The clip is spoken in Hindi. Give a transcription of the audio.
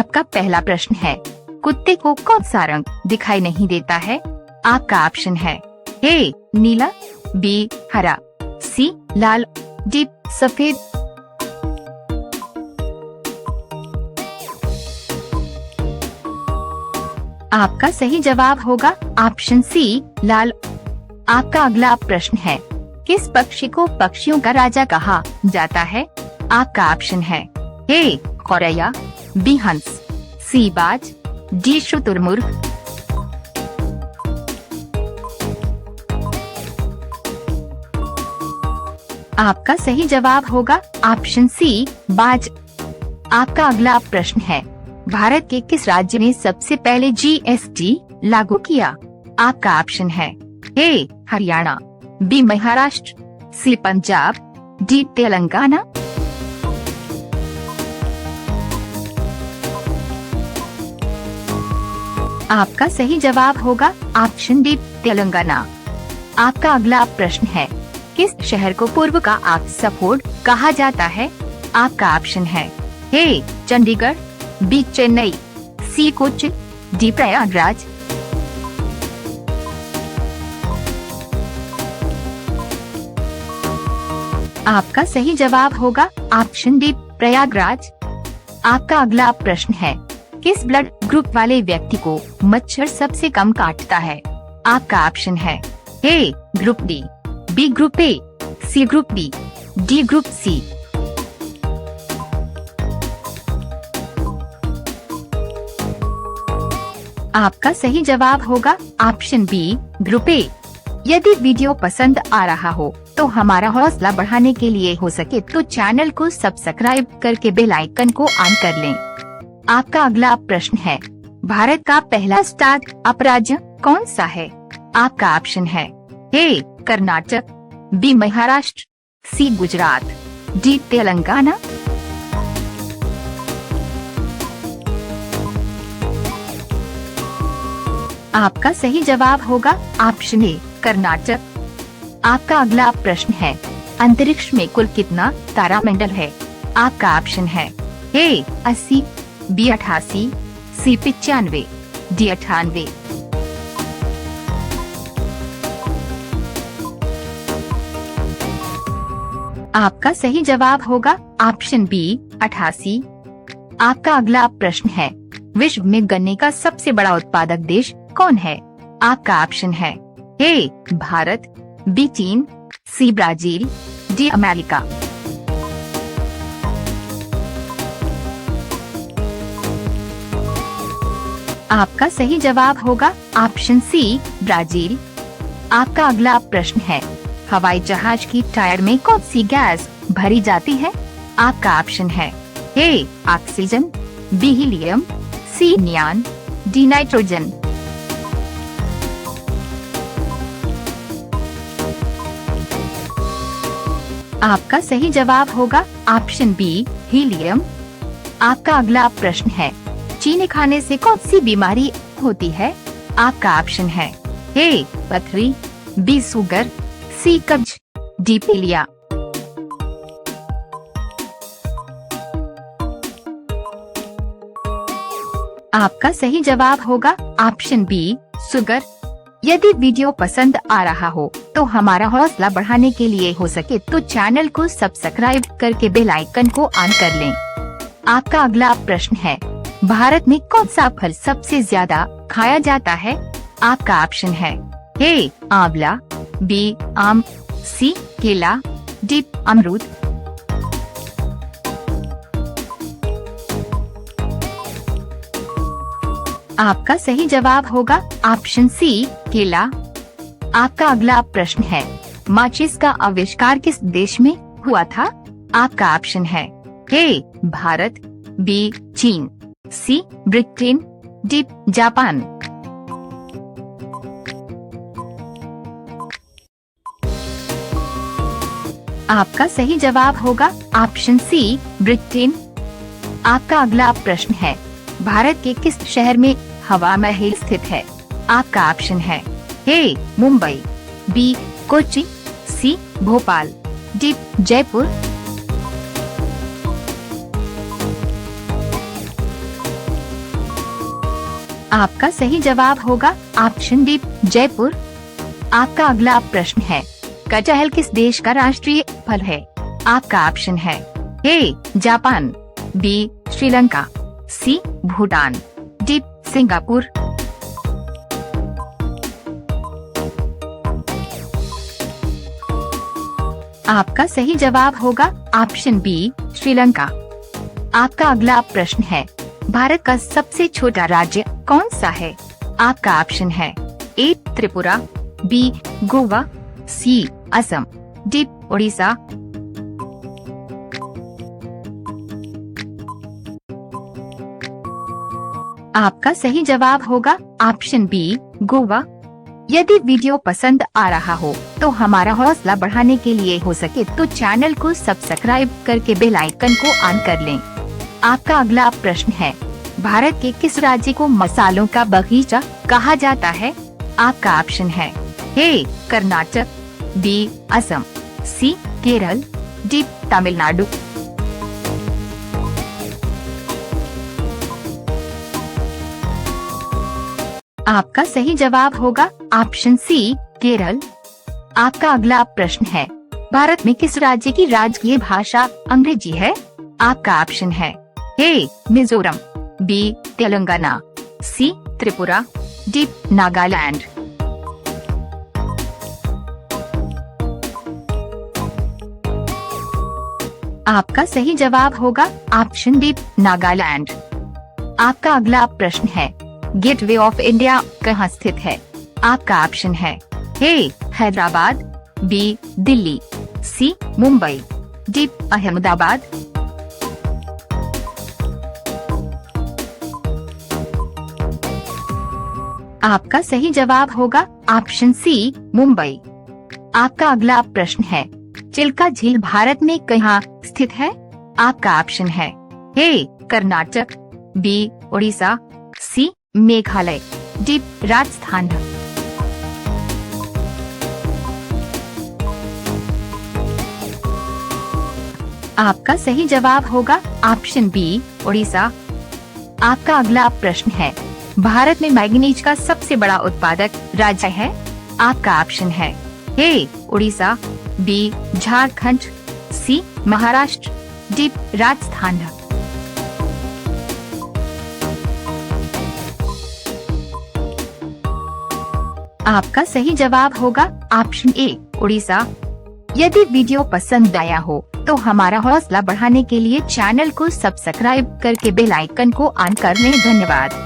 आपका पहला प्रश्न है, कुत्ते को कौन सा रंग दिखाई नहीं देता है? आपका ऑप्शन है ए नीला, बी हरा, सी लाल, डी सफेद। आपका सही जवाब होगा ऑप्शन सी लाल। आपका अगला प्रश्न है, किस पक्षी को पक्षियों का राजा कहा जाता है? आपका ऑप्शन है ए गौरैया, बी हंस, सी बाज, डी शुतुरमुर्ग। आपका सही जवाब होगा ऑप्शन सी बाज। आपका अगला प्रश्न है, भारत के किस राज्य ने सबसे पहले जीएसटी लागू किया? आपका ऑप्शन है ए हरियाणा, बी महाराष्ट्र, सी पंजाब, डी तेलंगाना। आपका सही जवाब होगा ऑप्शन डी तेलंगाना। आपका अगला प्रश्न है, किस शहर को पूर्व का ऑक्सफोर्ड कहा जाता है? आपका ऑप्शन है ए चंडीगढ़, बी चेन्नई, सी कोच्चि, डी प्रयागराज। आपका सही जवाब होगा ऑप्शन डी प्रयागराज। आपका अगला प्रश्न है, किस ब्लड ग्रुप वाले व्यक्ति को मच्छर सबसे कम काटता है? आपका ऑप्शन है A group D, B group A, C group B, D group C. आपका सही जवाब होगा ऑप्शन बी ग्रुप ए। यदि वीडियो पसंद आ रहा हो तो हमारा हौसला बढ़ाने के लिए हो सके तो चैनल को सब्सक्राइब करके बेल आइकन को ऑन कर लें। आपका अगला प्रश्न है, भारत का पहला स्टार्टअप राज्य कौन सा है? आपका ऑप्शन है ए कर्नाटक, बी महाराष्ट्र, सी गुजरात, डी तेलंगाना। आपका सही जवाब होगा ऑप्शन ए कर्नाटक। आपका अगला प्रश्न है, अंतरिक्ष में कुल कितना तारामंडल है? आपका ऑप्शन है ए 80, बी 88, सी 95, डी 98। आपका सही जवाब होगा ऑप्शन बी 88। आपका अगला प्रश्न है, विश्व में गन्ने का सबसे बड़ा उत्पादक देश कौन है? आपका ऑप्शन है ए भारत, बी चीन, सी ब्राजील, डी अमेरिका। आपका सही जवाब होगा ऑप्शन सी ब्राजील। आपका अगला प्रश्न है, हवाई जहाज की टायर में कौन सी गैस भरी जाती है? आपका ऑप्शन है A oxygen, B helium, C neon, D nitrogen. आपका सही जवाब होगा ऑप्शन बी हीलियम। आपका अगला प्रश्न है, चीनी खाने से कौन सी बीमारी होती है? आपका ऑप्शन है ए पथरी, बी शुगर, सी कब्ज, डी पीलिया। आपका सही जवाब होगा ऑप्शन बी शुगर। यदि वीडियो पसंद आ रहा हो तो हमारा हौसला बढ़ाने के लिए हो सके तो चैनल को सब्सक्राइब करके बेल आइकन को ऑन कर लें। आपका अगला प्रश्न है, भारत में कौन सा फल सबसे ज्यादा खाया जाता है? आपका ऑप्शन है ए आंवला, बी आम, सी केला, डी अमरूद। आपका सही जवाब होगा ऑप्शन सी केला। आपका अगला प्रश्न है, माचिस का आविष्कार किस देश में हुआ था? आपका ऑप्शन है ए भारत, बी चीन, सी ब्रिटेन, डी जापान। आपका सही जवाब होगा ऑप्शन सी ब्रिटेन। आपका अगला प्रश्न है, भारत के किस शहर में हवा महल स्थित है? आपका ऑप्शन है ए मुंबई, बी कोच्चि, सी भोपाल, डी जयपुर। आपका सही जवाब होगा ऑप्शन डी जयपुर। आपका अगला प्रश्न है, कटहल किस देश का राष्ट्रीय फल है? आपका ऑप्शन है A Japan, B Sri Lanka, C Bhutan, D Singapore. आपका सही जवाब होगा ऑप्शन बी श्रीलंका। आपका अगला प्रश्न है, भारत का सबसे छोटा राज्य कौन सा है? आपका ऑप्शन है ए त्रिपुरा, बी गोवा, सी असम, डी उड़ीसा। आपका सही जवाब होगा ऑप्शन बी गोवा। यदि वीडियो पसंद आ रहा हो तो हमारा हौसला बढ़ाने के लिए हो सके तो चैनल को सब्सक्राइब करके बेल आइकन को ऑन कर लें। आपका अगला प्रश्न है, भारत के किस राज्य को मसालों का बगीचा कहा जाता है? आपका ऑप्शन है ए कर्नाटक, बी असम, सी केरल, डी तमिलनाडु। आपका सही जवाब होगा ऑप्शन सी केरल। आपका अगला प्रश्न है, भारत में किस राज्य की राजकीय भाषा अंग्रेजी है? आपका ऑप्शन है ए मिजोरम, बी तेलंगाना, सी त्रिपुरा, डी नागालैंड। आपका सही जवाब होगा ऑप्शन डी नागालैंड। आपका अगला प्रश्न है, गेटवे ऑफ इंडिया कहाँ स्थित है? आपका ऑप्शन है ए हैदराबाद, बी दिल्ली, सी मुंबई, डी अहमदाबाद। आपका सही जवाब होगा ऑप्शन सी मुंबई। आपका अगला प्रश्न है, चिल्का झील भारत में कहाँ स्थित है? आपका ऑप्शन है ए कर्नाटक, बी उड़ीसा, सी मेघालय, डी राजस्थान। आपका सही जवाब होगा ऑप्शन बी उड़ीसा। आपका अगला प्रश्न है, भारत में मैंगनीज का सबसे बड़ा उत्पादक राज्य है? आपका ऑप्शन है ए उड़ीसा, बी झारखंड, सी महाराष्ट्र, डी राजस्थान। आपका सही जवाब होगा ऑप्शन ए उड़ीसा। यदि वीडियो पसंद आया हो तो हमारा हौसला बढ़ाने के लिए चैनल को सब्सक्राइब करके बेल आइकन को ऑन कर लें। धन्यवाद।